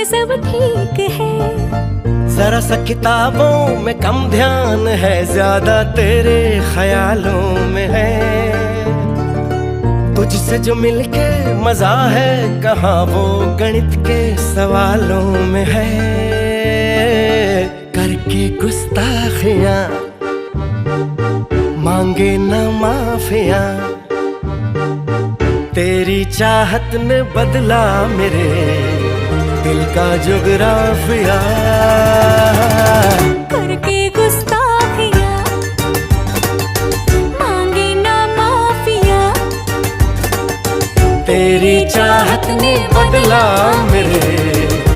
में सब ठीक है। जरा सा किताबों में कम ध्यान है, ज्यादा तेरे ख्यालों में है। तुझसे जो मिलके मजा है, कहाँ वो गणित के सवालों में है। करके गुस्ताखियां मांगे न माफियां, तेरी चाहत ने बदला मेरे दिल का जुगराफिया।